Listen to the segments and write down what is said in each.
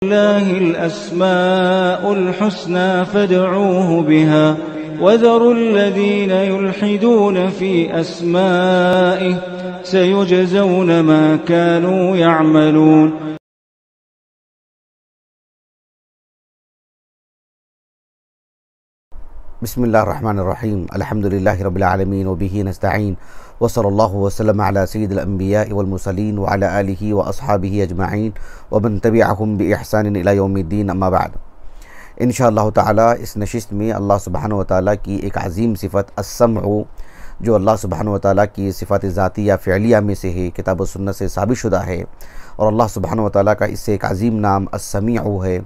लिल्लाहिल अस्माउल हुस्ना फदऊहु बिहा वज़रुल्लज़ीना युल्हिदूना फ़ी अस्माइहि सयुजज़ौना मा कानू यअमलून। बिस्मिल्लाहिर्रहमानिर्रहीम अल्हम्दुलिल्लाहि रब्बिल आलमीन व बिही नस्तईन व सल्लल्लाहु वसल्लम अला सय्यिदिल अंबिया वल मुरसलीन व अला आलिहि व अस्हाबिहि अजमईन व मन तबिअहुम बि इहसान इला यौमिद्दीन अम्मा बाद। इंशाअल्लाह ताला इस नशिस्त में अल्लाह सुब्हानहु व तआला की एक अज़ीम सिफ़त अस्समअ, जो अल्लाह सुब्हानहु व तआला की सिफ़ात ज़ातिया फ़िअलिया में से है, किताब व सुन्नत से साबित शुदा है, और अल्लाह सुब्हानहु व तआला का इससे एक अज़ीम नाम अस्समीअ है।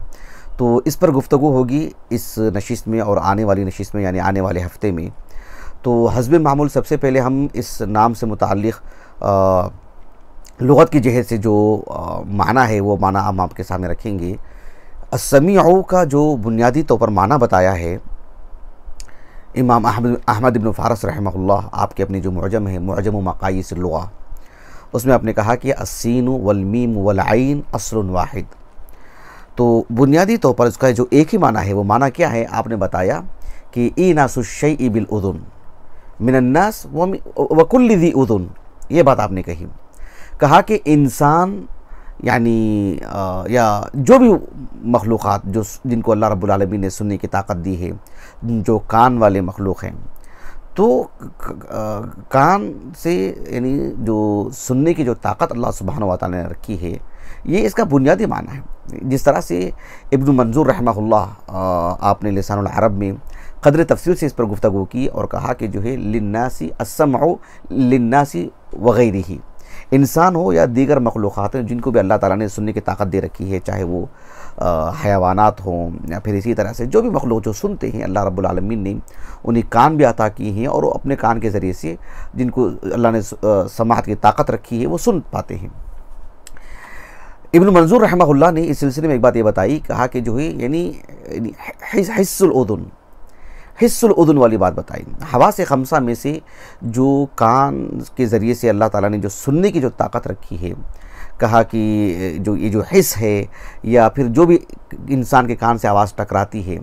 तो इस पर गुफ्तगू होगी इस नशिस्त में और आने वाली नशिस्त में, यानी आने वाले हफ़्ते में। तो हस्ब मामूल सबसे पहले हम इस नाम से मुताल्लिक़ लुग़त की जहत से जो माना है वो माना हम आपके सामने रखेंगे। अस्समीअ का जो बुनियादी तौर पर माना बताया है इमाम अहमद इब्न फ़ारस रहमहुल्लाह, आपकी अपनी जो मुअजम है, मुअजम मक़ायिसिल लुग़ा, उसमें आपने कहा कि अस्सीनु वल मीम वल ऐन अस्लुन वाहिद। तो बुनियादी तौर पर इसका जो एक ही माना है वो माना क्या है, आपने बताया कि ईनासुश्शैइ बिल उज़ुन मिनन्नास व कुल्लि ज़ी उज़ुन। ये बात आपने कहा कि इंसान यानी या जो भी मखलूक़ात जो जिनको अल्लाह रब्बुल आलमीन ने सुनने की ताकत दी है, जो कान वाले मखलूक़ हैं, तो कान से यानी जो सुनने की जो ताकत अल्लाह सुब्हानहु व तआला ने रखी है, ये इसका बुनियादी माना है। जिस तरह से इब्न मंजूर रहमहुल्लाह आपने लिसानुल अरब में क़द्र तफ़सील से इस पर गुफ्तगू की और कहा कि जो है लिन्नासी अस्समअ लिन्नासी वग़ैरिही, इंसान हो या दीगर मखलूक़ात हैं जिनको भी अल्लाह ताला ने सुनने की ताकत दे रखी है, चाहे वो हयावानात हों या फिर इसी तरह से जो भी मखलूक़ जो सुनते हैं, अल्लाह रब्बुल आलमीन ने उन्हें कान भी अता किए हैं और अपने कान के ज़रिए से जिनको अल्लाह ने समाअत की ताकत रखी है वो सुन पाते हैं। इब्न मंजूर रहमहुल्लाह ने इस सिलसिले में एक बात ये बताई, कहा कि जो है यानी हिस्सुल उज़ुन वाली बात बताई। हवास खमसा में से जो कान के ज़रिए से अल्लाह ताला ने जो सुनने की जो ताकत रखी है, कहा कि जो ये जो हिस्स है या फिर जो भी इंसान के कान से आवाज़ टकराती है,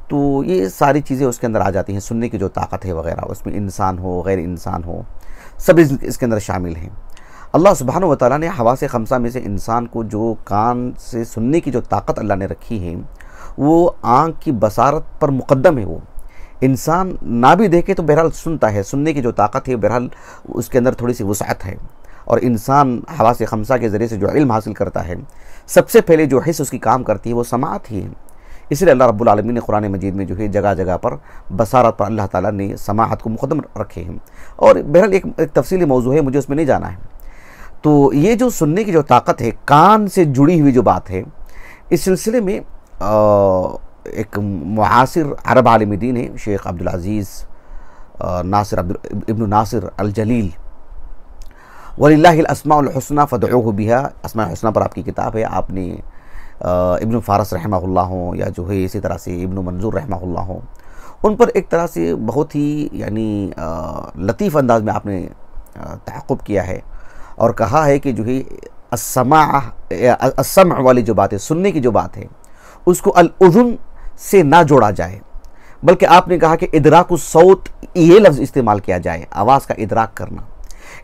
तो ये सारी चीज़ें उसके अंदर आ जाती हैं। सुनने की जो ताकत है वगैरह, उसमें इंसान हो गैर इंसान हो, सब इसके अंदर शामिल हैं। अल्लाह सुब्हानहु व तआला ने हवास खमसा में से इंसान को जो कान से सुनने की जो ताकत अल्लाह ने रखी है, वो आँख की बसारत पर मुक़द्दम है। वो इंसान ना भी देखे तो बहरहाल सुनता है, सुनने की जो ताकत है बहरहाल उसके अंदर थोड़ी सी वसअत है। और इंसान हवास खमसा के ज़रिए से जो इल्म हासिल करता है, सबसे पहले जो हिस्स उसकी काम करती है वो समाअत ही है। इसलिए अल्लाह रब्बुल आलमीन ने कुरान मजीद में जो है जगह जगह पर बसारत पर अल्लाह ताला ने समाअत को मुक़द्दम रखे हैं। और बहरहाल एक तफसीली मौजू है, मुझे उसमें नहीं जाना है। तो ये जो सुनने की जो ताकत है, कान से जुड़ी हुई जो बात है, इस सिलसिले में एक मुआसिर अरब आलिम दीन है शेख अब्दुल अज़ीज़ इब्न नासिर अल जलील, वलिल्लाहिल अस्माउल हुस्ना फदऊहु बिहा, अस्माउल हुस्ना पर आपकी किताब है। आपने इब्न फ़ारस रहमहुल्लाह हो या जो है इसी तरह से इब्न मंजूर रहमहुल्लाह हो, उन पर एक तरह से बहुत ही यानी लतीफ़ अंदाज में आपने तहक़्क़ुब किया है और कहा है कि जो है अस्सम वाली जो बात है, सुनने की जो बात है, उसको अल उज़ुन से ना जोड़ा जाए, बल्कि आपने कहा कि इदराकुस सौत, ये लफ्ज़ इस्तेमाल किया जाए, आवाज़ का इदराक करना।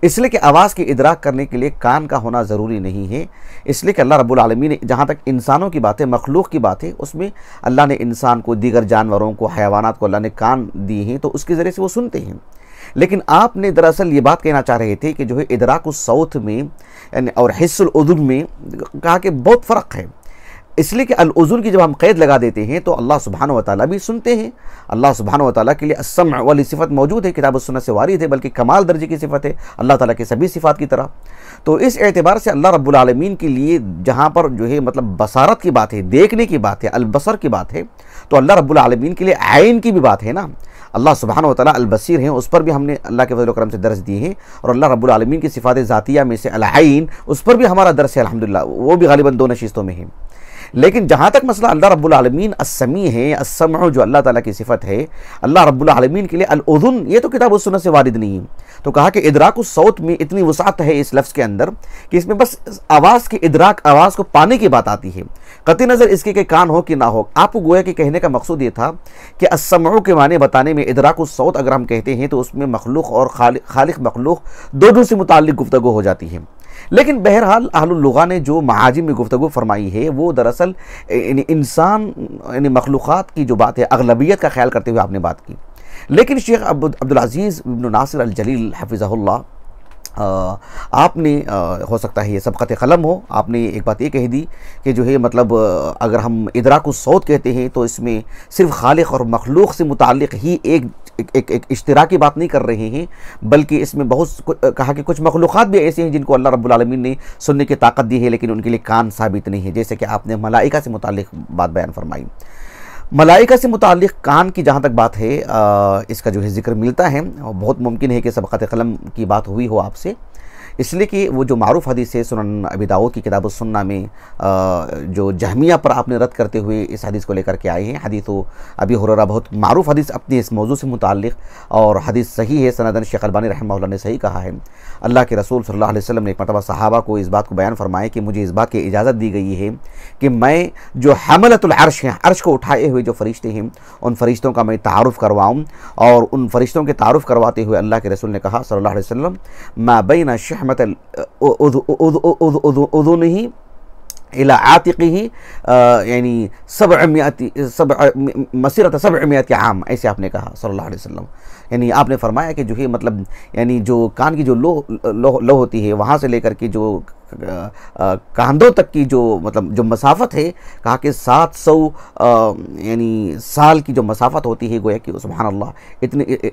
इसलिए कि आवाज़ के इदराक करने के लिए कान का होना ज़रूरी नहीं है। इसलिए कि अल्लाह रब्बुल आलमीन ने जहाँ तक इंसानों की बात है, मखलूक़ की बात है, उसमें अल्लाह ने इंसान को, दीगर जानवरों को, हयावानात को अल्लाह ने कान दिए हैं, तो उसके ज़रिए से वो सुनते हैं। लेकिन आपने दरअसल ये बात कहना चाह रहे थे कि जो है इदराकुस सौत में और हिस्सुल उज़ुन में कहा कि बहुत फ़र्क है। इसलिए कि अल उज़ुन की जब हम क़ैद लगा देते हैं तो अल्लाह सुब्हानहु व तआला भी सुनते हैं। अल्लाह सुब्हानहु व तआला के लिए अस्सम वाली सिफ़त मौजूद है, किताब व सुन्नत से वारिद है, बल्कि कमाल दर्जे की सिफ़त है अल्लाह ताला की सभी सिफ़ात की तरह। तो इस एतबार से अल्लाह रब्बुल आलमीन के लिए जहाँ पर जो है मतलब बसारत की बात है, देखने की बात है, अलबसर की बात है, तो अल्लाह रब्बुल आलमीन के लिए ऐन की भी बात है ना। अल्लाह सुब्हानहु व तआला अल बसीर हैं, उस पर भी हमने अल्लाह के फज़ल व करम से दर्स दिए हैं। और अल्लाह रब्बुल आलमीन की सिफ़ात ज़ातिया में से अल ऐन, उस पर भी हमारा दर्स है अल्हम्दुलिल्लाह, वो भी गालिबन 2 नशिस्तों में है। लेकिन जहाँ तक मसला अल्लाह रब्बुल आलमीन अस्समी है, अस्समअ जो अल्लाह ताला की सिफत है, अल्लाह रब्बुल आलमीन के लिए अल-उज़ुन ये तो किताब व सुन्नत से वारिद नहीं है। तो कहा कि इदराक उस सौत में इतनी वसात है इस लफ्ज़ के अंदर कि इसमें बस आवाज़ की इदराक, आवाज़ को पाने की बात आती है, कतई नज़र इसके कि कान हो कि ना हो। आपको गोया कि कहने का मकसूद ये था कि अस्समअ के माने बताने में इदराक उस सौत अगर हम कहते हैं तो उसमें मखलूक और खालिक मखलूक दोनों से मुताल्लिक गुफ्तगू हो जाती है। लेकिन बहरहाल अहलुल लुगा ने जो महाजिम में गुफ्तगू फरमाई है वो दरअसल इंसान यानी मखलूक़ात की जो बात है अगलबियत का ख्याल करते हुए आपने बात की। लेकिन शेख अब्दुल अज़ीज़ इब्न नासिर अल जलील हफ़िज़हुल्लाह आपने हो सकता है ये सबक़त क़लम हो, आपने एक बात ये कह दी कि जो है मतलब अगर हम इदराक उस सौत कहते हैं तो इसमें सिर्फ़ खालिक और मखलूक से मुताल्लिक़ ही एक इश्तिराकी बात नहीं कर रहे हैं, बल्कि इसमें बहुत कहा कि कुछ मखलूक़ात भी ऐसे हैं जिनको अल्लाह रब्बुल आलमीन ने सुनने की ताकत दी है, लेकिन उनके लिए कान साबित नहीं है। जैसे कि आपने मलाइका से मुताल्लिक़ बात बयान फरमाई। मलाइका से मुताल्लिक़ कान की जहाँ तक बात है इसका जो है ज़िक्र मिलता है, बहुत मुमकिन है कि सबक़त क़लम की बात हुई हो आपसे, इसलिए कि वो जो मारूफ़ हदीस है सुनन अबी दाऊद की किताब सुन्ना में जो जहमिया पर आपने रद्द करते हुए इस हदीस को लेकर के आए हैं। हदीस अबी हुरैरा बहुत मारूफ़ हदीस अपने इस मौजू से मुताल्लिक़, और हदीस सही है सनदन। शेख अलबानी रहमहुल्लाह ने सही कहा है, अल्लाह के रसूल सल्लल्लाहु अलैहि वसल्लम ने एक मरतबा सहाबा को इस बात को बयान फरमाया कि मुझे इस बात की इजाज़त दी गई है कि मैं जो हमलतुल अर्श हैं, अर्श को उठाए हुए जो फ़रिश्ते हैं, उन फ़रिश्तों का मैं तारुफ़ करवाऊँ। और उन फ़रिश्तों के तारुफ़ करवाते हुए अल्लाह के रसूल ने कहा सल्लल्लाहु अलैहि वसल्लम, मा बैन शहमत उज़ुनिही इला आतिक़िही यानी मसीरत 700 आम, ऐसे आपने कहा सल्लल्लाहु अलैहि वसल्लम। यानी आपने फरमाया कि जो है मतलब यानी जो कान की जो लो होती है वहाँ से लेकर के जो कांधों तक की जो मतलब जो मसाफत है, कहा कि 700 यानी साल की जो मसाफत होती है, गोया कि सुभान अल्लाह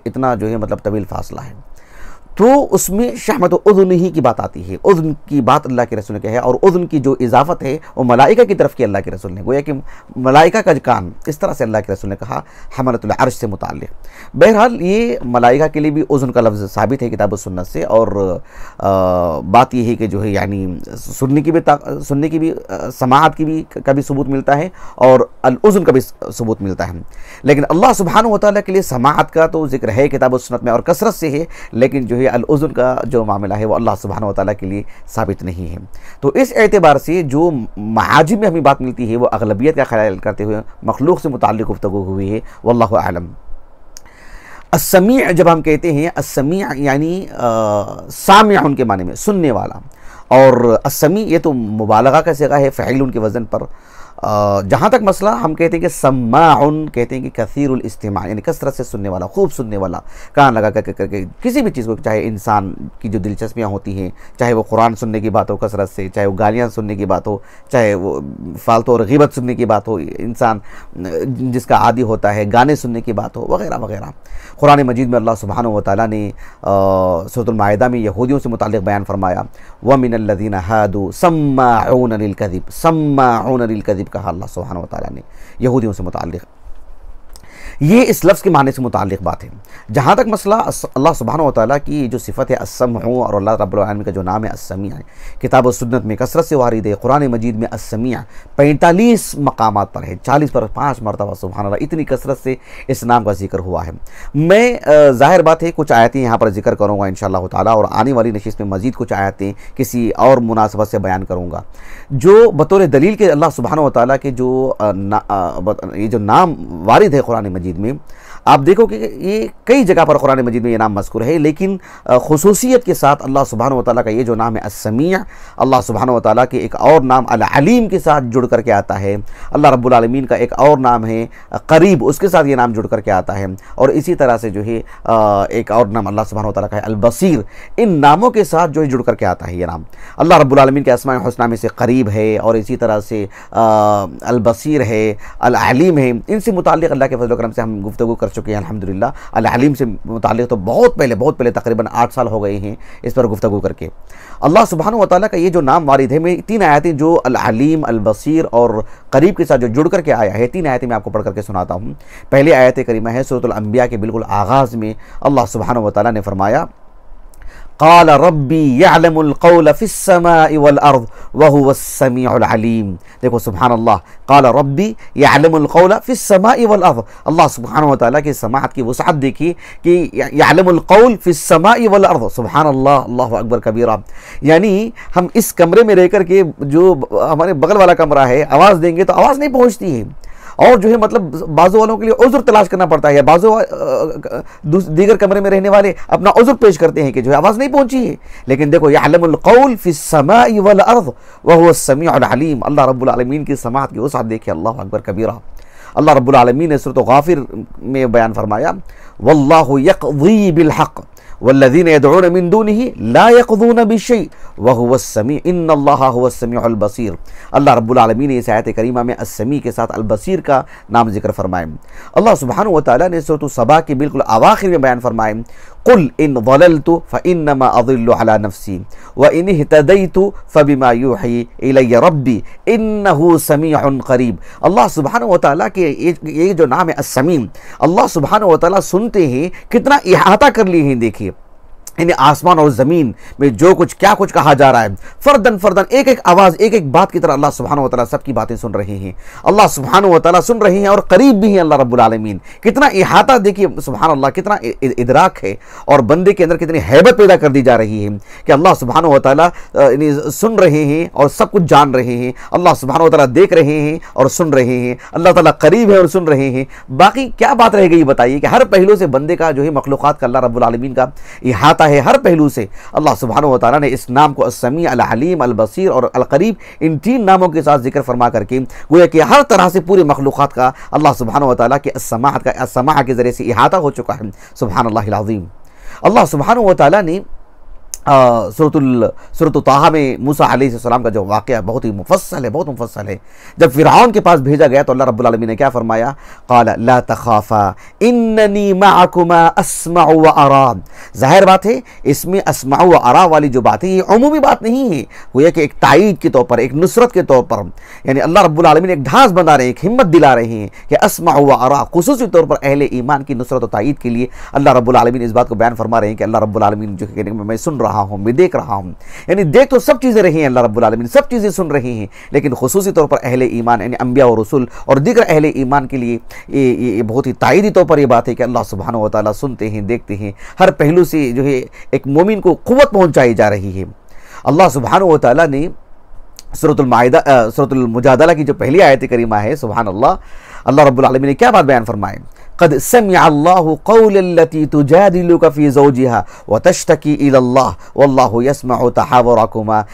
इतना जो है मतलब तवील फासला है। तो उसमें शहमत उज़ुन ही की बात आती है, उज़ुन की बात अल्लाह के रसूल ने कहा है, और उज़ुन की जो इजाफ़त है वो मलाइका की तरफ की अल्लाह के रसूल ने, गोया कि मलाइका का कान, इस तरह से अल्लाह के रसूल ने कहा हमलतुल अर्श से मुताल्लिक़। बहरहाल ये मलाइका के लिए भी उज़ुन का लफ्ज़ साबित है किताब सुन्नत से, और बात यह है कि जो है यानी सुनने की भी समाअत की भी का भी सबूत मिलता है और अल-उज़ुन का भी सबूत मिलता है। लेकिन अल्लाह सुब्हानहु व तआला के लिए समाअत का तो जिक्र है किताब सुन्नत में और कसरत से है, लेकिन जो है अल-उज़ुन का जो मामला है वो अल्लाह सुब्हानहु व तआला के लिए साबित नहीं है। तो इस एतबार से जो महाजिम में हमें बात मिलती है वो अगलबियत का ख्याल करते हुए मखलूक से मुताल्लिक़ गुफ्तगू हुई है, वल्लाहु आलम। अस्समी' जब हम कहते हैं, अस्समी' यानी सामि'उन के माने में सुनने वाला, और अस्समी' ये तो मुबालगा का सिगा है फ़ईलुन के वज़न पर। जहाँ तक मसला हम कहते हैं कि सम्माउन कहते हैं कि कसीरुल इस्तिमा यानी कसरत से सुनने वाला, खूब सुनने वाला, कान लगा करके किसी भी चीज़ को, चाहे इंसान की जो दिलचस्पियाँ होती हैं, चाहे वो कुरान सुनने की बात हो कसरत से, चाहे वो गालियाँ सुनने की बात हो, चाहे वो फालतू और ग़ीबत सुनने की बात हो, इंसान जिसका आदी होता है, गाने सुनने की बात हो, वगैरह वगैरह। कुरान मजीद में अल्लाह सुब्हानहु व तआला ने सूरतुल माइदा में यहूदियों से मुताल्लिक़ बयान फरमाया, व मिनल्लज़ीना हादू सम्माऊन लिल-कज़िब, सम्माऊन लिल-कज़िब कहा अल्लाह सुब्हानहु व तआला ने यहूदियों से मुताल्लिक़। ये इस लफ्ज़ के माने से मुताल्लिक़ बात है। जहाँ तक मसला अल्लाह सुब्हानहु व तआला की जो सिफ़त है अस्समअ, और अल्लाह रब्बुल आलमीन का जो नाम है अस्समी' है, किताब और सुन्नत में कसरत से वारिद है। कुरान मजीद में अस्समी' 45 मकामात पर है, 40 पर 5 मरतबा, सुब्हान अल्लाह, इतनी कसरत से इस नाम का जिक्र हुआ है। मैं ज़ाहिर बात है कुछ आयतें यहाँ पर जिक्र करूँगा इंशाअल्लाह ताला, और आने वाली नशिस्त में मज़ीद कुछ आयतें किसी और मुनासबत से बयान करूँगा, जो बतौर दलील के अल्लाह सुब्हानहु व तआला के ये जो नाम वारिद है कुरान मजीद में, आप देखो कि ये कई जगह पर कुरान मजीद में ये नाम मज़कूर है, लेकिन खुसूसियत के साथ अल्लाह सुब्हानहु व तआला का ये जो नाम है अस्समी' अल्लाह सुब्हानहु व तआला के एक और नाम अल-अलीम के साथ जुड़ करके आता है। अल्लाह रब्बुल आलमीन का एक और नाम है करीब, उसके साथ ये नाम जुड़ करके आता है। और इसी तरह से जो है एक और नाम अल्लाह सुब्हानहु व तआला का है अल-बसीर। इन नामों के साथ जो है जुड़ करके आता है ये नाम। अल्लाह रब्बुल आलमीन के अस्माए हुस्ना में से करीब है, और इसी तरह से अल-बसीर है, अल-अलीम है। इनसे मुताल्लिक़ अल्लाह के फज़ल व करम से हम गुफ्तगू कर चुके हैं अल्हम्दुलिल्लाह। अल-अलीम से मुताल्लिक़ तो बहुत पहले तकरीबन 8 साल हो गए हैं इस पर गुफ्तगू करके। अल्लाह सुब्हानहु व तआला का ये जो नाम वारिद है, मैं 3 आयतें जो अल-अलीम, अल-बसीर और करीब के साथ जो जुड़ करके आया है, 3 आयतें मैं आपको पढ़ करके सुनाता हूँ। पहली आयत करीमा है सूरतुल अंबिया के बिल्कुल आगाज़ में अल्लाह सुब्हानहु व तआला ने फरमाया, क़ाल रब्बी यअलमुल क़ौल फ़िस्समाइ वल अर्ज़ व हुवस समीउल अलीम। देखो सुभान अल्लाह, क़ाल रब्बी यअलमुल क़ौल फ़िस्समाइ वल अर्ज़। अल्लाह सुब्हानहु व तआला की समाअत की वुसअत देखिए कि यअलमुल क़ौल फ़िस्समाइ वल अर्ज़। सुभान अल्लाह, अल्लाहु अकबर कबीरा। यानी हम इस कमरे में रह कर के जो हमारे बगल वाला कमरा है, आवाज़ देंगे तो आवाज़ नहीं पहुँचती है, और जो है मतलब बाजू वालों के लिए उज़्र तलाश करना पड़ता है, या बाजू दीगर कमरे में रहने वाले अपना उज़्र पेश करते हैं कि जो है आवाज़ नहीं पहुंची है। लेकिन देखो यअलमुल क़ौल फ़िस्समाइ वल अर्ज़ व हुवस समीउल अलीम। अल्लाह रब्बुल आलमीन की समाअत की वुसअत देखिए, अल्लाहु अकबर कबीरा। अल्लाह रब्बुल आलमीन ने सूरत गाफिर में बयान फरमाया, वल्लाहु यक़ज़ी बिल हक़ वल्लज़ीना यदऊन मिन दूनिही ला यक़ज़ून बिशै व हुवस समी इन्नल्लाहा हुवस समीउल बसीर। अल्लाह रब्बुल आलमीन ने इस आयत करीमा में अस्समी के साथ अल बसीर का नाम जिक्र फरमाए। अल्लाह सुब्हानहु व तआला ने सूरत सबा के बिल्कुल अवाखिर में बयान फरमाए, कुल इन ज़ललतु फ़इन्नमा अज़िल्लु अला नफ़्सी व इन इह्तदैतु फ़बिमा यूही इलैया रब्बी इन्नहु समीउन क़रीब। अल्लाह सुब्हानहु व तआला के ये जो नाम है अस्समी, अल्लाह सुब्हानहु व तआला सुनते हैं, कितना इहाता कर लिए हैं। देखिए यानी आसमान और ज़मीन में जो कुछ क्या कुछ कहा जा रहा है, फ़र्दन फ़र्दन एक एक आवाज़ एक एक बात की तरह अल्लाह सुब्हानहु व तआला सबकी बातें सुन रहे हैं। अल्लाह सुब्हानहु व तआला सुन रहे हैं और करीब भी हैं अल्लाह रब्बुल आलमीन। कितना इहाता देखिए सुब्हान अल्लाह, कितना इदराक है, और बंदे के अंदर कितनी हैबत पैदा कर दी जा रही है कि अल्लाह सुब्हानहु व तआला सुन रहे हैं और सब कुछ जान रहे हैं। अल्लाह सुब्हानहु व तआला देख रहे हैं और सुन रहे हैं। अल्लाह ताला करीब है और सुन रहे हैं। बाकी क्या बात रह गई बताइए कि हर पहलू से बंदे का जो है मखलूक़ात का अल्लाह रब्बुल आलमीन का इहाता है। हर पहलू से अल्लाह सुब्हानहु व तआला ने इस नाम को अस्समी, अल अलीम, अल बसीर और अल करीब इन 3 नामों के साथ जिक्र फरमा करके गोया कि हर तरह से पूरे मखलूक़ात का अल्लाह सुब्हानहु व तआला के अस्समाअ के ज़रिए से इहाता हो चुका है। सुब्हान अल्लाहिल अज़ीम। अल्लाह सुब्हानहु व तआला ने सूरत ताहा में मूसा अलैहिस्सलाम का जो वाक़या बहुत ही मुफस्सल है, बहुत मुफस्सल है। जब फ़िरऔन के पास भेजा गया तो अल्लाह रब्बुल आलमीन ने क्या फरमाया, क़ाल ला तख़ाफ़ा इन्ननी मअकुमा अस्मअु व अरा। ज़ाहिर बात है इसमें अस्मअु व अरा वाली जो बात है ये उमूमी बात नहीं है, गोया कि एक ताईद के तौर पर, एक नुसरत के तौर पर, यानी अल्लाह रब्बुल आलमीन एक ढांस बना रहे हैं, एक हिम्मत दिला रहे हैं कि अस्मअु व अरा, खुसूसी तौर पर अहले ईमान की नुसरत और ताईद के लिए अल्लाह रब्बुल आलमीन इस बात को बयान फरमा रहे हैं कि अल्लाह रब्बुल आलमीन जो कहने मैं सुन रहा हूँ, मैं देख रहा हूँ। यानी देख तो सब चीज़ें रही हैं अल्लाह रब्बुल आलमीन, सब चीज़ें सुन रहे हैं, लेकिन खुसूसी तौर पर अहले ईमान यानी अंबिया और रसूल और दीगर अहले ईमान के लिए ये बहुत ही ताईदी तौर पर यह बात है कि अल्लाह सुब्हानहु व तआला सुनते हैं, देखते हैं। हर पहलू से जो है एक मोमिन को क़ुव्वत पहुँचाई जा रही है। अल्लाह सुब्हानहु व तआला ने सूरतुल मुजादला की जो पहली आयत करीमा है, सुब्हान अल्लाह, अल्लाह रब्बुल आलमीन ने क्या बात बयान फरमाए, क़द समिअ अल्लाहु क़ौलल्लती तुजादिलुका फ़ी ज़ौजिहा व तश्तकी इलल्लाह वल्लाहु यस्मअु तहावुरकुमा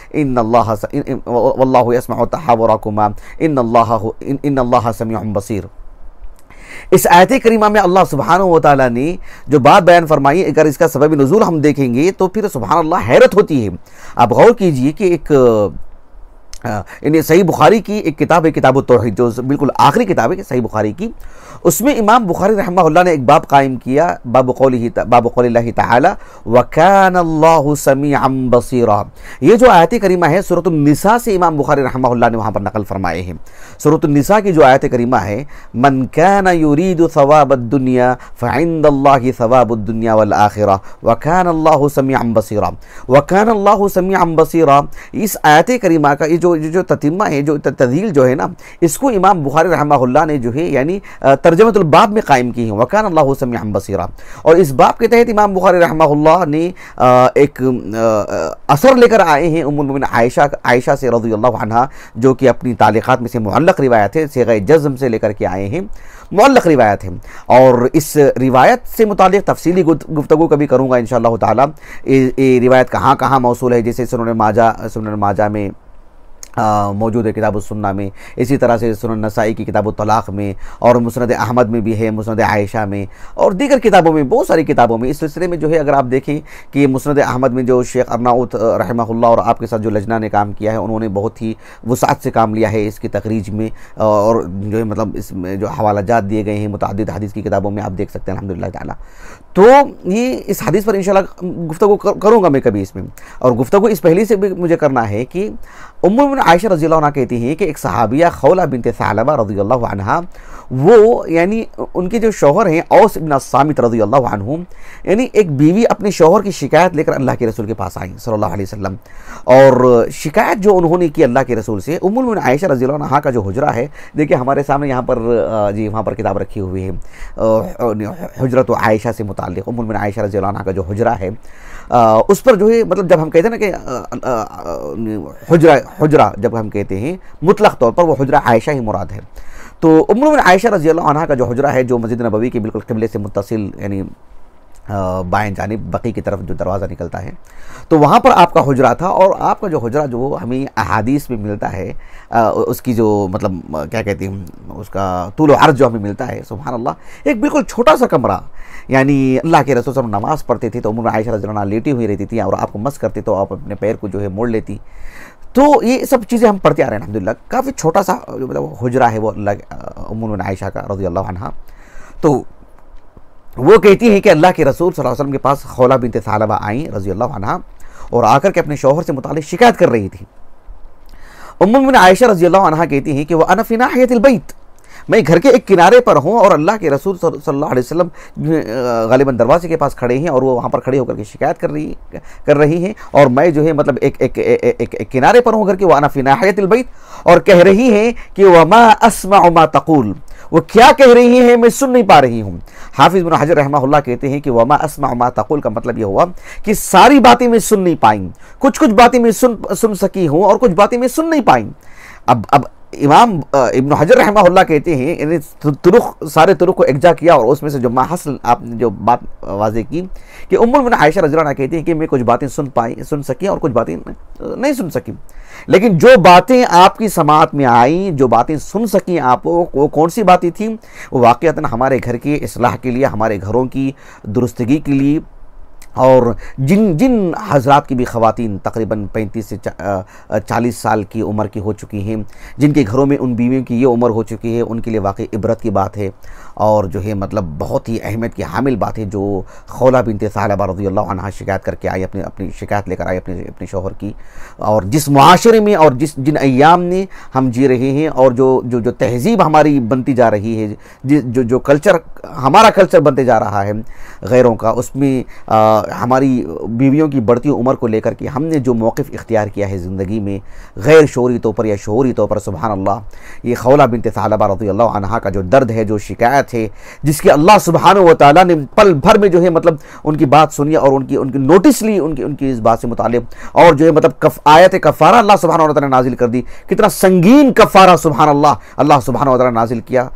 वल्लाहु यस्मअु तहावुरकुमा इन्नल्लाह समीउन बसीर। इस आयत करीमा में अल्लाह सुब्हानहु व तआला ने जो बात बयान फरमाई, अगर इसका सबब नुज़ूल हम देखेंगे तो फिर सुब्हान अल्लाह हैरत होती है। आप गौर कीजिए कि एक यानी सही बुखारी की एक किताब है, किताबुत तौहीद, जो बिल्कुल आखिरी किताब है सही बुखारी की, उसमें इमाम बुखारी रहमहुल्लाह ने एक बाब कायम किया, बाब क़ौलिल्लाहि तआला व कानल्लाहु समीअन बसीरा। ये जो आयत करीमा है सूरतुन निसा से इमाम बुखारी रहमहुल्लाह ने वहाँ पर नकल फरमाए हैं। सूरतुन निसा की जो आयत करीमा है, मन काना युरीदु सवाबद दुनिया फ़इंदल्लाहि सवाबुद दुनिया वल आखिरा व कानल्लाहु समीअन बसीरा व कानल्लाहु समीअन बसीरा। इस आयत करीमा का ये जो ततिम्मा है, जो तदहील जो है ना, इसको इमाम बुखारी रहमहुल्लाह ने जो है यानी तर्जमतुल बाब में कायम की है, वकान अल्लाहु समीअन बसीरा। और इस बाब के तहत इमाम बुखारी रहमहुल्लाह ने एक असर लेकर आए हैं उम्मुल मोमिनीन आयशा से रज़ियल्लाहु अन्हा, जो कि अपनी तालिक़ात में से मुअल्लक़ रिवायत है, सिग़ाए जज़्म से लेकर के आए हैं, मुअल्लक़ रिवायत है। और इस रिवायत से मुतालिक़ तफसीली गुफ्तगू कभी करूँगा इंशाअल्लाह ताला। ये रिवायत कहाँ कहाँ मौसूल है, जैसे सुनन माजा में मौजूद है, किताब सुन्ना में, इसी तरह से सुनन नसाई की किताब तलाक़ में, और मुस्नद अहमद में भी है, मुस्नद आयशा में, और दीगर किताबों में, बहुत सारी किताबों में। इस सिलसिले में जो है अगर आप देखें कि मुस्नद अहमद में जो शेख अर्नाउत रहमहुल्लाह और आपके साथ जो लजना ने काम किया है, उन्होंने बहुत ही वसाअत से काम लिया है इसकी तखरीज में, और जो है मतलब इसमें जो हवालाजात दिए गए हैं मुतअद्दिद हदीस की किताबों में आप देख सकते हैं अल्हम्दुलिल्लाह ताला। तो ये इस हदीस पर इंशाअल्लाह गुफ्तगू करूँगा मैं कभी इसमें। और गुफ्तगू इस पहले से भी मुझे करना है कि उम्मुल मोमिनीन आयशा रज़ियल्लाहु अन्हा कहती हैं कि एक सहाबिया खौला बिन्त सालबा रज़ियल्लाहु अन्हा, वो यानी उनके जो शौहर हैं औस इब्न सामित रज़ी अल्लाह अन्हु, यानी एक बीवी अपने शौहर की शिकायत लेकर अल्लाह के रसूल के पास आई सल्लल्लाहु अलैहि वसल्लम, और शिकायत जो उन्होंने की अल्लाह के रसूल से, उम्मुल मोमिनीन आयशा रज़ी अल्लाह अन्हा का जो हुजरा है, देखिए हमारे सामने यहाँ पर जी वहाँ पर किताब रखी हुई है, हुजरत आयशा से मुताल्लिक़ उम्मुल मोमिनीन आयशा रज़ी अल्लाह अन्हा का जो हुजरा है, उस पर जो है मतलब जब हम कहते हैं ना कि हुजरा जब हम कहते हैं मुतलक़ तौर पर वो हुजरा आयशा ही मुराद है। तो उम्मुल मोमिनीन आयशा रज़ी अल्लाह अन्हा का जो हुजरा है, जो मस्जिद नबवी के बिल्कुल क़िबले से मुत्तसिल यानी बाएं जानिब बकी की तरफ जो दरवाज़ा निकलता है, तो वहाँ पर आपका हुजरा था। और आपका जो हुजरा जो हमें अहादीस में मिलता है, उसकी जो मतलब क्या कहते हैं उसका तूल अर्ज़ जो हमें मिलता है, सुभान अल्लाह, एक बिल्कुल छोटा सा कमरा, यानी अल्लाह के रसूल सब नमाज़ पढ़ते थे तो उम्मुल आयशा रज़ी अल्लाह अन्हा लेटी हुई रहती थी, और आपको मस करते तो आप अपने पैर को जो है मोड़ लेती। तो ये सब चीज़ें हम पढ़ते आ रहे हैं अल्हम्दुलिल्लाह। काफ़ी छोटा सा मतलब हुजरा है वो अल्लाह उम्मुल मोमिनीन आयशा का रज़ी अल्लाह अन्हा। तो वो कहती है कि अल्लाह के रसूल सल्लल्लाहु अलैहि वसल्लम के पास खौला बिन्त सालबा आई रज़ी अल्लाह अन्हा, और आकर के अपने शौहर से मुताल्लिक़ शिकायत कर रही थी। उम्मुल मोमिनीन आयशा रज़ी अल्लाह अन्हा कहती हैं कि वह अना फ़ी नाहियतिल बैत, मैं घर के एक किनारे पर हूँ और अल्लाह के रसूल सल्लल्लाहु अलैहि वसल्लम गालिबन दरवाजे के पास खड़े हैं, और वो वहाँ पर खड़े होकर के शिकायत कर रही हैं, और मैं जो है मतलब एक किनारे पर हूँ घर के, वह अना फ़ी नाहियतिल बैत, और कह रही हैं कि वमा अस्मअ मा तक़ूल, वो क्या कह रही हैं मैं सुन नहीं पा रही हूँ। हाफिज़ इब्न हजर रहमहुल्लाह कहते हैं कि वमा अस्मअ मा तक़ूल का मतलब ये हुआ कि सारी बातें मैं सुन नहीं पाई, कुछ बातें मैं सुन सकी हूँ और कुछ बातें मैं सुन नहीं पाई। अब इमाम इब्न हजर रहमहुल्लाह कहते हैं, यानी सारे तुरुक़ को एकजा किया, और उसमें से जो माहसल आपने जो बात वाज़ेह की कि उम्मुल मोमिनीन आयशा रज़ी अल्लाह अन्हा कहती हैं कि मैं कुछ बातें सुन सकी और कुछ बातें नहीं सुन सकी, लेकिन जो बातें आपकी समात में आई, जो बातें सुन सकी आप, वो कौन सी बातें थी? वो वाक़अतन हमारे घर के इस्लाह के लिए, हमारे घरों की दुरुस्तगी के लिए, और जिन हज़रात की भी ख़वातीन तकरीबन 35 से 40 साल की उम्र की हो चुकी हैं, जिनके घरों में उन बीवियों की ये उम्र हो चुकी है, उनके लिए वाकई इबरत की बात है, और जो है मतलब बहुत ही अहमियत की हामिल बात है। जो खौला बिन्त सालबा रज़ी अल्लाह अन्हा शिकायत करके आई, अपनी शिकायत लेकर आई अपने शौहर की, और जिस मुआशरे में और जिन अय्याम में हम जी रहे हैं, और जो तहज़ीब हमारी बनती जा रही है, जो कल्चर हमारा कल्चर बनते जा रहा है गैरों का, उसमें हमारी बीवियों की बढ़ती उम्र को लेकर के हमने जो मौक़िफ़ इख्तियार किया है ज़िंदगी में, गैर शऊरी तौर पर या शऊरी तौर पर, सुभान अल्लाह, ये खौला बिन्त सालबा रज़ी अल्लाह अन्हा का जो दर्द है, जो शिकायत है, जिसकी अल्लाह सुब्हानहू व तआला ने पल भर में जो है मतलब उनकी बात सुनी और उनकी नोटिस ली उनकी इस बात से मुतालिब, और जो है मतलब आयत कफ़ारा अल्लाह सुब्हानहू व तआला ने नाजिल कर दी। कितना संगीन कफ़ारा सुब्हान अल्लाह सुब्हानहू व तआला नाजिल किया,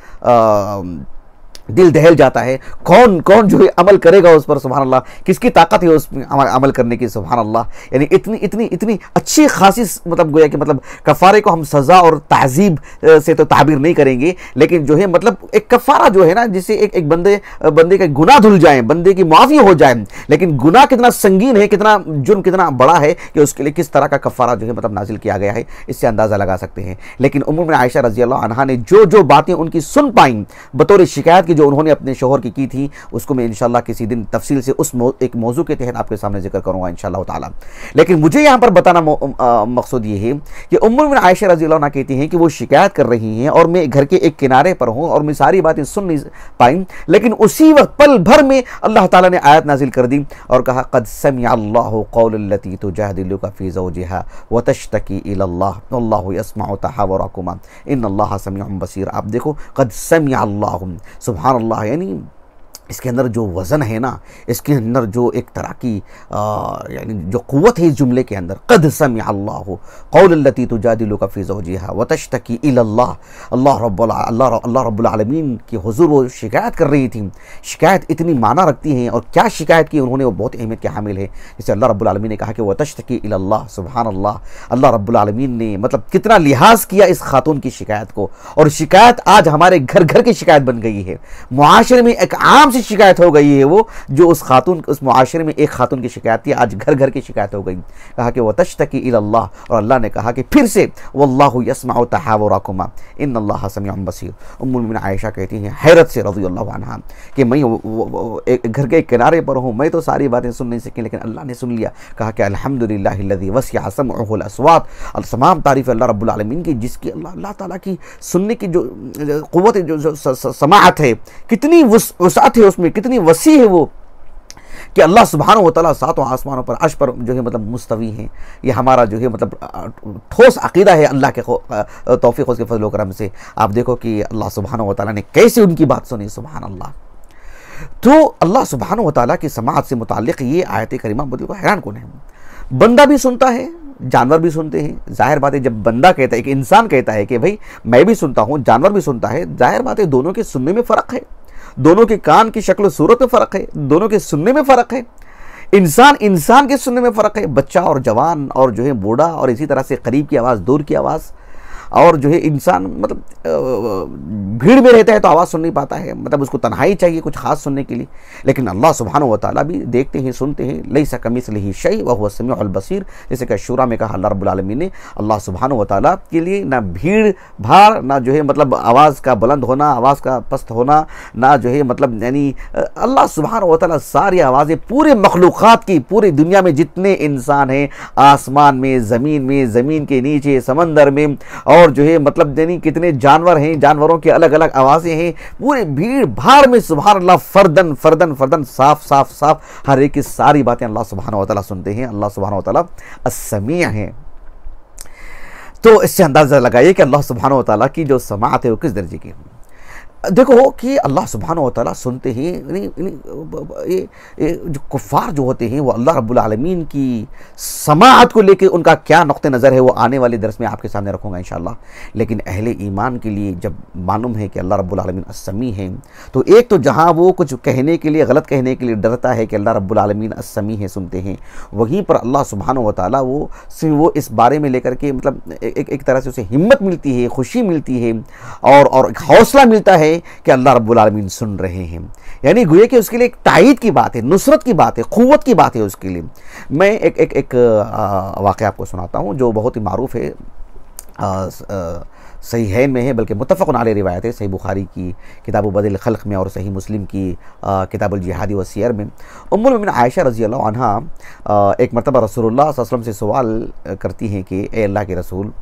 दिल दहल जाता है। कौन जो है अमल करेगा उस पर, सुभान अल्लाह, किसकी ताकत है उस अमल करने की, सुभान अल्लाह। यानी इतनी अच्छी खासी मतलब गोया कि मतलब कफ़ारे को हम सज़ा और तहज़ीब से तो ताबीर नहीं करेंगे, लेकिन जो है मतलब एक कफ़ारा जो है ना, जिससे एक बंदे का गुनाह धुल जाए, बंदे की माफ़ी हो जाए, लेकिन गुनाह कितना संगीन है, कितना जुर्म कितना बड़ा है कि उसके लिए किस तरह का कफ़ारा जो है मतलब नाजिल किया गया है, इससे अंदाज़ा लगा सकते हैं। लेकिन उम्मुल मोमिनीन आयशा रज़ी अल्लाह अन्हा ने जो बातें उनकी सुन पाई बतौर शिकायत जो उन्होंने अपने शौहर की थी, उसको मैं इंशाल्लाह किसी दिन तफसील से उस एक मौजू के तहत आपके सामने जिक्र करूंगा इंशाल्लाह ताला। लेकिन मुझे यहाँ पर बताना मकसद ये है कि उम्मुल मोमिनीन आयशा रज़ी अल्लाह अन्हा कहती हैं कि वो शिकायत कर रही हैं और मैं घर के एक किनारे पर हूँ और मैं सारी बातें सुन नहीं पाई, लेकिन उसी वक्त पल भर में अल्लाह ताला ने आयत नाजिल कर दी और कहा, क़द समिअ अल्लाहु क़ौलल्लती तुजादिलुका फ़ी ज़ौजिहा व तश्तकी इलल्लाह वल्लाहु यस्मअु तहावुरकुमा इन्नल्लाहा समीउन बसीर। आप देखो, क़द समिअ अल्लाहु, सुभान अल्लाह, यानी इसके अंदर जो वज़न है ना, इसके अंदर जो एक तरह की यानी जो क़ुव्वत है इस जुमले के अंदर, क़द समिअ अल्लाहु क़ौलल्लती तुजादिलुका फ़ी ज़ौजिहा व तश्तकी इलल्लाह। अल्लाह रब्बुल आलमीन की हुज़ूर वो शिकायत कर रही थी। शिकायत इतनी माना रखती हैं, और क्या शिकायत की उन्होंने, वो बहुत अहमियत के हामिल है। जैसे अल्लाह रब्बुल आलमीन ने कहा कि व तश्तकी इलल्लाह, सुभान अल्लाह, अल्लाह रब्बुल आलमीन ने मतलब कितना लिहाज किया इस खातून की शिकायत को, और शिकायत आज हमारे घर घर की शिकायत बन गई है। मुआशरे में एक आम सी शिकायत हो गई है वो, जो उस खातून, उस मुआशरे में एक खातून की शिकायत थी, आज घर घर की शिकायत हो गई। कहा कि वह तश्तकी इलल्लाह, और अल्लाह ने कहा कि फिर से वल्लाहु यस्मउ तहावुरकुमा इन्नल्लाह समीउन बसीर। उम्मुल मोमिनीन आयशा कहती हैं हैरत से रज़ियल्लाहु अन्हा कि मैं एक घर के किनारे पर हूँ, मैं तो सारी बातें सुन नहीं सकी, लेकिन अल्लाह ने सुन लिया। कहा कि अल्हम्दुलिल्लाहिल्लज़ी वसिअ समअहुल अस्वात, तमाम तारीफ़ अल्लाह रब्बुल आलमीन की, जिसकी अल्लाह ताला की सुनने की जो क़ुव्वत, जो समाअत है, कितनी वुसअत है उसमें, कितनी वसी है वो, कि अल्लाह सुब्हानहू व तआला सातों आसमानों पर अर्श पर जो है मतलब मुस्तवी हैं। ये हमारा जो है मतलब ठोस अक़ीदा है अल्लाह के तौफ़ीक़ उसके फज़ल व करम से। आप देखो कि अल्लाह सुब्हानहू व तआला ने कैसे उनकी बात सुनी, सुब्हान अल्लाह। तो अल्लाह सुब्हानहू व तआला की समाअत से मुताल्लिक़ ये आयत करीमा मुझे को हैरान कौन है। बंदा भी सुनता है, जानवर भी सुनते हैं। जाहिर बात है जब बंदा कहता है, एक इंसान कहता है कि भाई मैं भी सुनता हूँ, जानवर भी सुनता है, जाहिर बात है दोनों के सुनने में फ़र्क है, दोनों के कान की शक्ल सूरत में फ़र्क है, दोनों के सुनने में फ़र्क है। इंसान के सुनने में फ़र्क है, बच्चा और जवान और जो है बूढ़ा, और इसी तरह से करीब की आवाज़, दूर की आवाज़, और जो है इंसान मतलब भीड़ में रहता है तो आवाज़ सुन नहीं पाता है, मतलब उसको तन्हाई चाहिए कुछ ख़ास सुनने के लिए। लेकिन अल्लाह सुब्हानहू व तआला भी देखते हैं, सुनते हैं। लैसा कमिस्लिही शै व हुवा समीउल बसीर, जैसे कि शूरा में कहा अल्लाह रब्बुल आलमीन ने, अल्लाह सुब्हानहू व तआला के लिए ना भीड़ भाड़, ना जो है मतलब आवाज़ का बुलंद होना, आवाज़ का पस्त होना, ना जो है मतलब यानी अल्लाह सुब्हानहू व तआला सारी आवाज़ें पूरे मखलूक़ात की, पूरी दुनिया में जितने इंसान हैं, आसमान में, ज़मीन के नीचे, समंदर में, और जो है मतलब यानी कितने जानवर हैं, जानवरों की अलग अलग आवाज़ें हैं, पूरे भीड़ भाड़ में सुभान अल्लाह फर्दन फर्दन फर्दन साफ हर एक की सारी बातें अल्लाह सुब्हानहू व तआला सुनते हैं। अल्लाह सुब्हानहू व तआला अस्समीअ हैं। तो इससे अंदाज़ा लगाइए कि अल्लाह सुब्हानहू व तआला की जो समाअत है वो किस दर्जे की है। देखो कि अल्लाह सुब्हानहू व तआला सुनते हैं, ये जो कुफ़ार जो होते हैं वो अल्लाह रब्बुल आलमीन की समाअत को लेकर उनका क्या नुक़्ते नज़र है वो आने वाले दर्स में आपके सामने रखूँगा इंशाअल्लाह। लेकिन अहले ईमान के लिए जब मालूम है कि अल्लाह रब्बुल आलमीन अस्समी हैं, तो एक तो जहाँ वो कुछ कहने के लिए, गलत कहने के लिए डरता है कि अल्लाह रब्बुल आलमीन अस्समी है, सुनते हैं, वहीं पर अल्लाह सुब्हानहू व तआला वो इस बारे में लेकर के मतलब एक तरह से उसे हिम्मत मिलती है, खुशी मिलती है, और हौसला मिलता है कि अल्लाह रब्बुल आलमीन सुन रहे हैं। यानी गोया कि उसके लिए एक ताईद की बात है, नुसरत की बात है, क़ुव्वत की बात है उसके लिए। मैं एक वाक़या आपको सुनाता हूँ जो बहुत ही मारूफ़ है, सहीहैन में है, बल्कि मुत्तफ़क़ुन अलैह रिवायत है, सही बुखारी की किताब बदिल खल्क़ में और सही मुस्लिम की किताबुल जिहादी व सियर में। उम्मुल मोमिनीन आयशा रज़ियल्लाहु अन्हा एक मरतबा रसूलुल्लाह सल्लल्लाहु अलैहि वसल्लम से सवाल करती हैं कि ए अल्लाह के रसूल,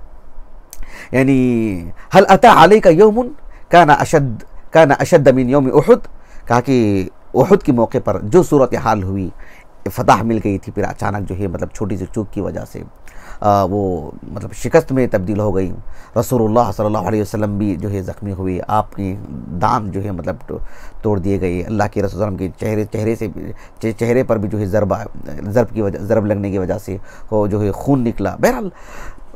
यानी हल अता अलैका यौमुन काना अशद्द मिन यौम उहुद। कहा कि उहुद के मौके पर जो सूरत हाल हुई, फतह मिल गई थी, फिर अचानक जो है मतलब छोटी सी चूक की वजह से वो मतलब शिकस्त में तब्दील हो गई। रसूलुल्लाह सल्लल्लाहु अलैहि वसल्लम भी जो है ज़ख्मी हुए, आपके दांत जो है मतलब तोड़ दिए गए, अल्लाह के रसूल सल्लल्लाहु अलैहि वसल्लम के चेहरे पर भी जो है ज़रब लगने की वजह से वो जो है खून निकला। बहरहाल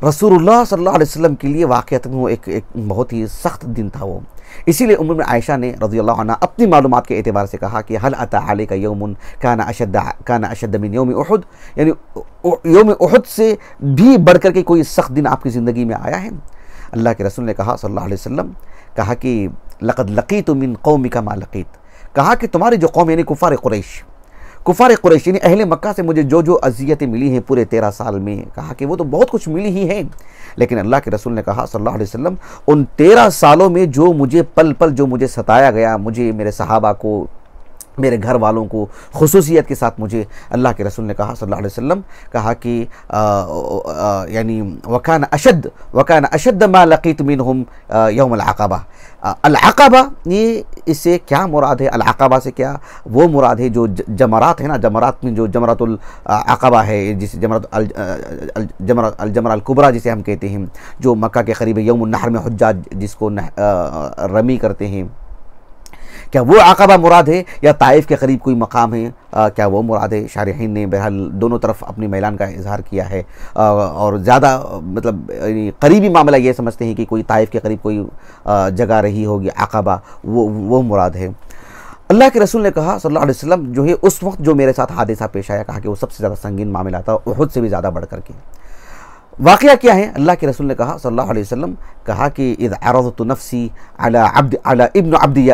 रसूलुल्लाह सल्लल्लाहु अलैहि वसल्लम के लिए वाक़अतन वो एक बहुत ही सख्त दिन था वो। इसीलिए उम्मुल मोमिनीन आयशा ने रज़ियल्लाहु अन्हा अपनी मालूमात के एतबार से कहा कि हल अता अलैका यौमुन काना अशद्द मिन यौम उहुद, यानी यौम उहुद से भी बढ़कर के कोई सख्त दिन आपकी ज़िंदगी में आया है। अल्लाह के रसूल ने कहा सल्लल्लाहु अलैहि वसल्लम, कहा कि लक़द लक़ीतु मिन क़ौमिका मा लक़ीत, कहा कि तुम्हारी जो कौम यानी कुफ़ार कुरैश यानी अहले मक्का से मुझे जो अज़ियतें मिली हैं पूरे 13 साल में, कहा कि वो तो बहुत कुछ मिली ही हैं, लेकिन अल्लाह के रसूल ने कहा सल्लल्लाहु अलैहि वसल्लम, उन 13 सालों में जो मुझे पल पल जो मुझे सताया गया, मुझे, मेरे सहाबा को, मेरे घर वालों को खुसूसियत के साथ, मुझे अल्लाह के रसूल ने कहा सल्लल्लाहु अलैहि वसल्लम, कहा कि यानी वकान अशद्द मा लक़ीत मिनहुम यौम अल-अक़बा। अल-अक़बा ये इससे क्या मुराद है, अल-अक़बा से क्या वो मुराद है जो जमरात है ना, जमरात में जो जमरातुल अक़बा है, जिसे जमरा अल-कुबरा जिसे हम कहते हैं, जो मक्का के करीब यौमुन नहर में हुज्जाज जिसको रमी करते हैं, क्या वो अक़बा मुराद है या ताइफ के करीब कोई मकाम है, क्या वो मुराद है? शारिहीन ने बहरहाल दोनों तरफ अपनी मैलान का इजहार किया है, और ज़्यादा मतलब करीबी मामला ये समझते हैं कि कोई ताइफ के करीब कोई जगह रही होगी अक़बा, वो मुराद है। अल्लाह के रसूल ने कहा सल्लल्लाहु अलैहि वसल्लम, जो है उस वक्त जो मेरे साथ हादसा पेश आया, कहा कि वो सबसे ज़्यादा संगीन मामला था, उहुद से भी ज़्यादा बढ़ करके। वाक़या क्या है? अल्लाह के रसूल ने कहा सल्लल्लाहु अलैहि वसल्लम, कहा कि इज़ अरज़तु नफ़्सी अला इब्न अब्दी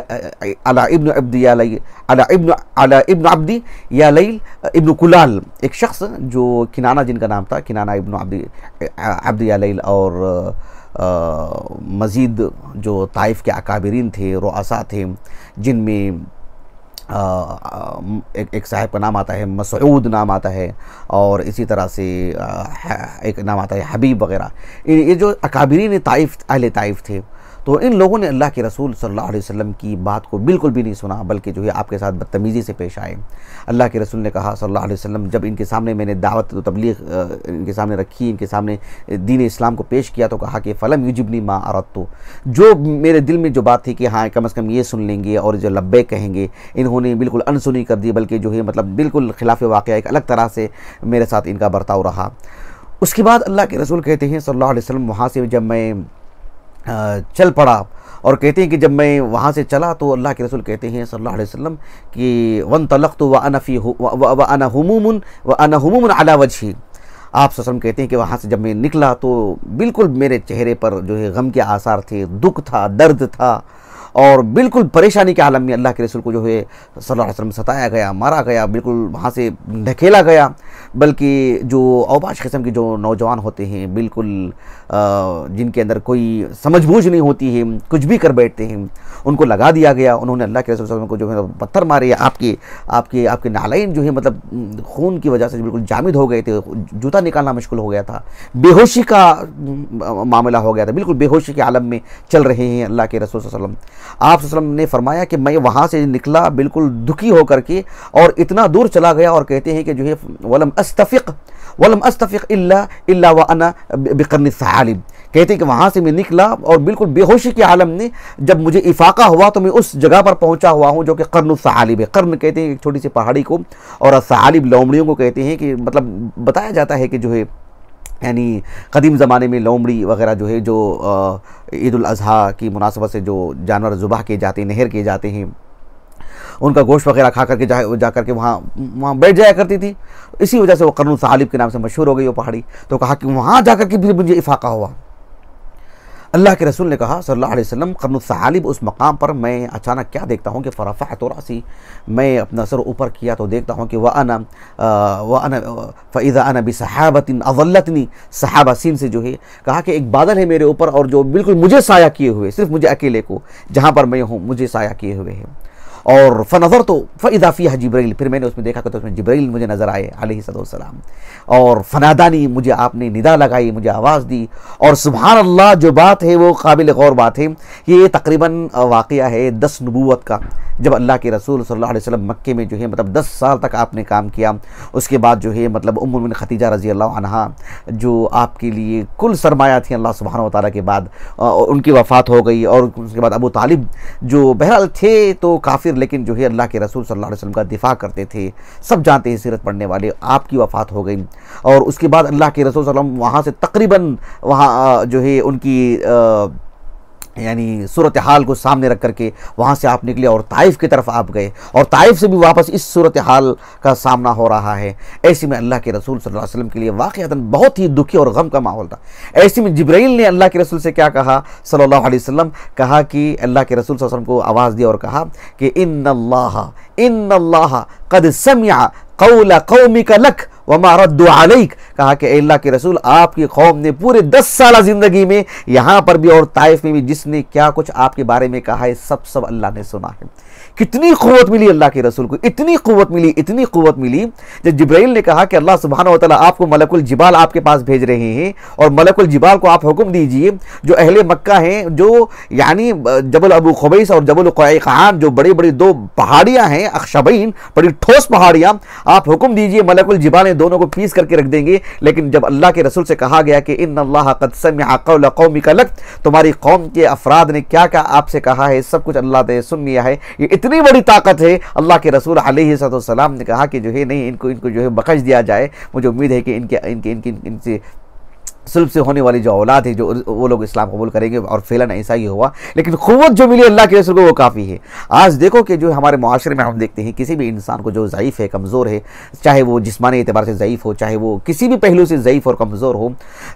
या लैल इब्न कुलाल। एक शख्स जो किनाना, जिनका नाम था किनाना इब्न अब्दी या लैल, और मज़ीद जो ताइफ के अकाबिरीन थे, रुआसा थे, जिनमें एक साहब का नाम आता है मसऊद नाम आता है, और इसी तरह से एक नाम आता है हबीब वगैरह। ये जो अकाबिरीन ताइफ, अहले ताइफ थे, तो इन लोगों ने अल्लाह के रसूल सल्लल्लाहु अलैहि वसल्लम की बात को बिल्कुल भी नहीं सुना, बल्कि जो है आपके साथ बदतमीज़ी से पेश आए। अल्लाह के रसूल ने कहा सल्लल्लाहु अलैहि वसल्लम, जब इनके सामने मैंने दावत तबलीग इनके सामने रखी, इनके सामने दीन इस्लाम को पेश किया, तो कहा कि फ़लम युजिबनी मा अरदतु, जो मेरे दिल में जो बात थी कि हाँ कम से कम ये सुन लेंगे और जो लब्बैक कहेंगे, इन्होंने बिल्कुल अनसुनी कर दी, बल्कि जो है मतलब बिल्कुल खिलाफ वाक़या, एक अलग तरह से मेरे साथ इनका बर्ताव रहा। उसके बाद अल्लाह के रसूल कहते हैं सल्लल्लाहु अलैहि वसल्लम, वहाँ से जब मैं चल पड़ा, और कहते हैं कि जब मैं वहाँ से चला तो अल्लाह के रसूल कहते हैं सल्लल्लाहु अलैहि वसल्लम कि वन तलक़्तु व अना हुमूमुन अला वजही। आप सल्लम कहते हैं कि वहाँ से जब मैं निकला तो बिल्कुल मेरे चेहरे पर जो है गम के आसार थे, दुख था, दर्द था, और बिल्कुल परेशानी के आलम में अल्लाह के रसूल को जो है सल्लल्लाहु अलैहि वसल्लम सताया गया, मारा गया, बिल्कुल वहाँ से ढकेला गया। बल्कि जो औबाश किस्म के जो नौजवान होते हैं, बिल्कुल जिनके अंदर कोई समझबूझ नहीं होती है, कुछ भी कर बैठते हैं, उनको लगा दिया गया। उन्होंने अल्लाह के रसूल सल्लल्लाहु अलैहि वसल्लम को जो है पत्थर मारे, आपके नालैन जो है मतलब खून की वजह से बिल्कुल जामिद हो गए थे, जूता निकालना मुश्किल हो गया था, बेहोशी का मामला हो गया था, बिल्कुल बेहोशी के आलम में चल रहे हैं अल्लाह के रसूल सल्लल्लाहु अलैहि वसल्लम। आप सल्लम ने फरमाया कि मैं वहाँ से निकला बिल्कुल दुखी होकर के, और इतना दूर चला गया, और कहते हैं कि जो है वलम अस्तफ़िक़ इल्ला व अना बिक़र्नि सहालिब। कहते हैं कि वहाँ से मैं निकला और बिल्कुल बेहोशी के आलम ने जब मुझे इफ़ाक़ा हुआ तो मैं उस जगह पर पहुँचा हुआ हूँ जो कि कर्न सहालिब है। कर्न कहते हैं एक छोटी सी पहाड़ी को, और सहालिब लोमड़ियों को कहते हैं। कि मतलब बताया जाता है कि जो है यानी कदीम ज़माने में लोमड़ी वग़ैरह जो है, जो ईद उल अज़हा की मुनासबत से जो जानवर ज़ुबाह किए जाते हैं, नहर किए जाते हैं, उनका गोश्त वगैरह खा करके जा करके वहाँ बैठ जाया करती थी। इसी वजह से वो कर्न सहालिब के नाम से मशहूर हो गई वो पहाड़ी। तो कहा कि वहाँ जा कर के भी मुझे इफ़ाक़ा हुआ। अल्लाह के रसूल ने कहा सल्लल्लाहु अलैहि वसल्लम, कर्न सहालिब उस मकाम पर मैं अचानक क्या देखता हूँ कि फ़रफ़अतु रासी, मैं अपना सर ऊपर किया तो देखता हूँ कि व अना फ़इज़ा अना बिसहाबतिन अज़ल्लतनी, सहाबा सीन से जो है कहा कि एक बादल है मेरे ऊपर, और जो बिल्कुल मुझे साया किए हुए, सिर्फ मुझे अकेले को जहाँ पर मैं हूँ मुझे साया किए हुए है। और फ़नज़र तो फ़इज़ा फ़ीहा जिब्रील, फिर मैंने उसमें देखा कि तो उसमें जिब्रील मुझे नज़र आए अलैहिस्सलाम। और फ़नादानी, मुझे आपने निदा लगाई, मुझे आवाज़ दी। और सुभान अल्लाह, जो बात है वो काबिल गौर बात है। ये तकरीबन वाक़या है 10 नबूवत का, जब अल्लाह के रसूल सल्लल्लाहु अलैहि वसल्लम मक्के में जो है मतलब 10 साल तक आपने काम किया। उसके बाद जो है मतलब उम्मुल मोमिनीन खदीजा रज़ी अल्लाह अन्हा, जो आपके लिए कुल सरमाया थी अल्लाह सुब्हानहू व तआला के बाद, उनकी वफ़ात हो गई। और उसके बाद अबू तालिब, जो बहरहाल थे तो काफिर, लेकिन जो है अल्लाह के रसूल सल्लल्लाहु अलैहि वसल्लम का दिफा करते थे, सब जानते हैं सीरत पढ़ने वाले, आपकी वफ़ात हो गई। और उसके बाद अल्लाह के रसूल सल्लल्लाहु अलैहि वसल्लम वहाँ से तकरीबन वहाँ जो है उनकी यानी सूरत हाल को सामने रख करके वहाँ से आप निकले और ताइफ की तरफ आप गए, और ताइफ से भी वापस इस सूरत हाल का सामना हो रहा है। ऐसे में अल्लाह के रसूल सल्लल्लाहु अलैहि वसल्लम के लिए वाक़अतन बहुत ही दुखी और गम का माहौल था। ऐसे में जिब्राइल ने अल्लाह के रसूल से क्या कहा सल्लल्लाहु अलैहि वसल्लम, कहा कि अल्लाह के रसूल सल्लल्लाहु अलैहि वसल्लम को आवाज़ दी और कहा कि इन्नल्लाह क़द समिअ क़ौला क़ौमिका लक वमा रद्दु अलैक। कहा कि अल्लाह के रसूल, आपकी कौम ने पूरे 10 साल ज़िंदगी में यहाँ पर भी और ताइफ में भी जिसने क्या कुछ आपके बारे में कहा है, सब अल्लाह ने सुना है। कितनी क़ुव्वत मिली अल्लाह के रसूल को, इतनी क़ुव्वत मिली जब जिब्राइल ने कहा कि अल्लाह सुब्हानहू व तआला आपको मलकुल जिबाल आपके पास भेज रहे हैं, और मलकुल जिबाल को आप हुक्म दीजिए, जो अहले मक्का हैं, जो यानी जबल अबू खुबैस और जबल क़ैक़ान, जो बड़ी बड़ी 2 पहाड़ियाँ हैं, अख़शबैन, बड़ी ठोस पहाड़ियाँ, आप हुक्म दीजिए, मलकुल जिबाल दोनों को पीस करके रख देंगे। लेकिन जब अल्लाह के रसूल से कहा गया कि इन्नल्लाह क़द समिअ क़ौला क़ौमिका लक, तुम्हारी कौम के अफराद ने क्या क्या आपसे कहा है, सब कुछ अल्लाह ने सुन लिया है। ये इतनी बड़ी ताकत है। अल्लाह के रसूल अलैहिस्सलाम ने कहा कि जो है नहीं, इनको जो है बख्श दिया जाए। मुझे उम्मीद है कि इनसे सुल्ब से होने वाली जो औलाद है, जो वो लोग इस्लाम कबूल करेंगे, और फ़िलन ऐसा ही हुआ। लेकिन क़ुव्वत जो मिली अल्लाह के रसूल को वो काफ़ी है। आज देखो कि जो हमारे मुआशरे में हम देखते हैं, किसी भी इंसान को जो ज़ईफ़ है, कमज़ोर है, चाहे वो जिस्मानी एतबार से ज़ईफ़ हो, चाहे वो किसी भी पहलू से ज़ईफ़ और कमज़ोर हो,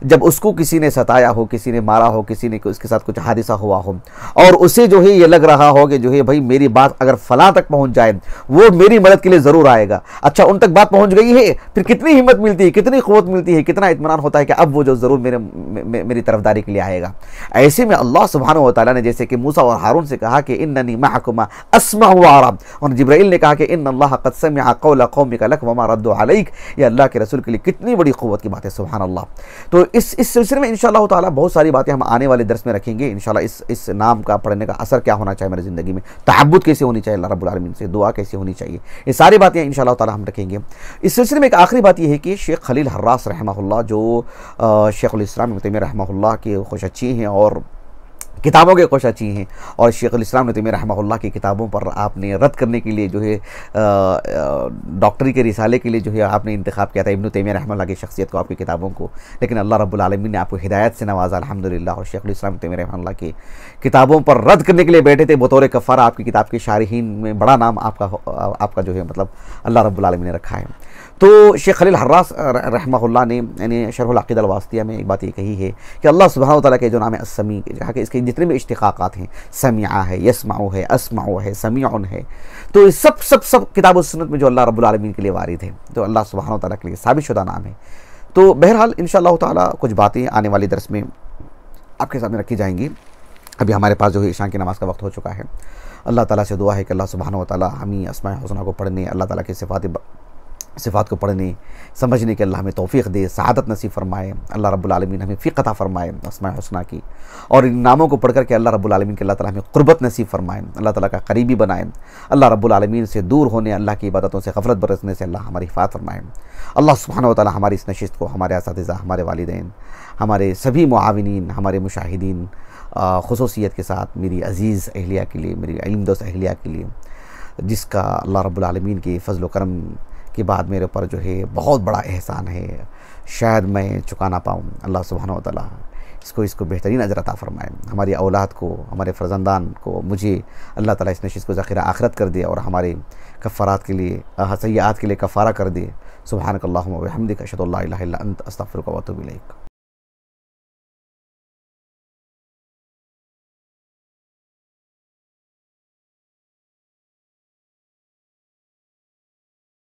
जब उसको किसी ने सताया हो, किसी ने मारा हो, किसी ने उसके साथ कुछ हादिसा हुआ हो, और उसे जो है ये लग रहा हो कि जो है भाई मेरी बात अगर फ़लाँ तक पहुँच जाए वो मेरी मदद के लिए ज़रूर आएगा। अच्छा, उन तक बात पहुँच गई है, फिर कितनी हिम्मत मिलती है, कितनी क़ुव्वत मिलती है, कितना इत्मीनान होता है कि अब वो जो ज़रूर मेरी तरफदारी के लिए आएगा। ऐसे में अल्लाह सुब्हानहु व तआला ने जैसे कि मूसा और हारून से कहा कि इन्ननी मअकुमा अस्मअु व अरा, और जिब्राइल ने कहा कि इन्नल्लाह क़द समिअ क़ौला क़ौमिका लक वमा रद्दू अलैक, ये अल्लाह के रसूल के लिए कितनी बड़ी क़ुव्वत की बात है, सुभान अल्लाह। तो इस सिलसिले में इंशाअल्लाह ताला बहुत सारी बातें हम आने वाले दर्स में रखेंगे इंशाअल्लाह। इस नाम का पढ़ने का असर क्या होना चाहिए मेरी ज़िंदगी में, तअब्बुद कैसे होनी चाहिए अल्लाह रब्बुल आलमीन से, दुआ कैसे होनी चाहिए, ये सारी बातें इंशाअल्लाह ताला हम रखेंगे। इस सिलसिले में एक आखिरी बात यह है कि शेख खलील हर्रास रहमहुल्लाह, जो शेखुल इस्लाम इब्न तैमिया रहमहुल्लाह के खुशच्ची हैं और किताबों के खुशच्ची हैं, और शेखुल इस्लाम इब्न तैमिया रहमहुल्लाह की किताबों पर आपने रद्द करने के लिए जो है डॉक्टरी के रिसाले के लिए जो है आपने इंतखाब किया था इब्न तैमिया रहमहुल्लाह की शख्सियत को, आपकी किताबों को। लेकिन अल्लाह रब्बुल आलमीन ने आपको हिदायत से नवाजा अल्हम्दुलिल्लाह, और शेखुल इस्लाम इब्न तैमिया रहमहुल्लाह की किताबों पर रद्द करने के लिए बैठे थे बतौर कफ़ारा। आपकी किताब के शारिहीन में बड़ा नाम आपका जो है मतलब अल्लाह रब्बुल आलमीन ने रखा है। तो शेख खलील हर्रास रहमहुल्लाह ने यानी शरहुल अक़ीदा अल वासितिया में एक बात ये कही है कि अल्लाह सुब्हानहु व तआला के जो नाम है अस्समी, जहाँ के इसके जितने भी इश्तिक़ाक़ात हैं, समिआ है, यस्माउ है, अस्माउ है, समीउन है, तो ये सब किताब सुन्नत में जो अल्लाह रब्बुल आलमीन के लिए वारिद है, तो अल्लाह सुब्हानहु व तआला के लिए साबित शुदा नाम है। तो बहरहाल इंशाअल्लाह ताला कुछ बातें आने वाली दर्स में आपके सामने रखी जाएंगी। अभी हमारे पास जो है ईशान की नमाज़ का वक्त हो चुका है। अल्लाह ताला से दुआ है कि अल्लाह सुब्हानहु व तआला हमें अस्माए हुस्ना को पढ़ने, अल्लाह ताला की सिफ़ात को पढ़ने समझने के अल्लाह हमें तौफ़ीक़ दे, सआदत नसीब फ़रमाए। अल्लाह रब्बुल आलमीन हमें फ़िक़्ह अता फ़रमाए अस्माए हुस्ना की, और इन नामों को पढ़ कर के अल्लाह रब्बुल आलमीन के अल्लाह ताला हमें क़ुर्बत नसीब फ़रमाए, अल्लाह ताला का करीबी बनाए। अल्लाह रब्बुल आलमीन से दूर होने, अल्लाह की इबादतों से ग़फ़लत बरसने से अल्लाह हमारी हिफ़ाज़त फ़रमाए। अल्लाह सुब्हानहु व तआला हमारी इस नशिस्त को हमारे असातिज़ा, हमारे वालिदैन, हमारे सभी मुआविनीन, हमारे मुशाहिदीन ख़ुसूसियत के साथ मेरी अज़ीज़ अहलिया के लिए, मेरी इल्म दोस्त अहलिया के लिए, जिसका अल्लाह रब्बुल आलमीन के फ़ज़ल व करम के बाद मेरे ऊपर जो है बहुत बड़ा एहसान है, शायद मैं चुका ना पाऊँ। अल्लाह सुब्हानहु व तआला इसको बेहतरीन अजर अता फ़रमाए। हमारी औलाद को, हमारे फ़र्ज़ंदान को, मुझे अल्लाह ताला इस नशिस्त को ज़ख़ीरा आखिरत कर दे, और हमारे कफ़ारात के लिए, सय्यात के लिए कफ़ारा कर दे। सुब्हानक अल्लाहुम्मा व बिहम्दिक अशहदु अल्ला इलाहा इल्ला अंत अस्तग़फिरुका व अतूबु इलैक।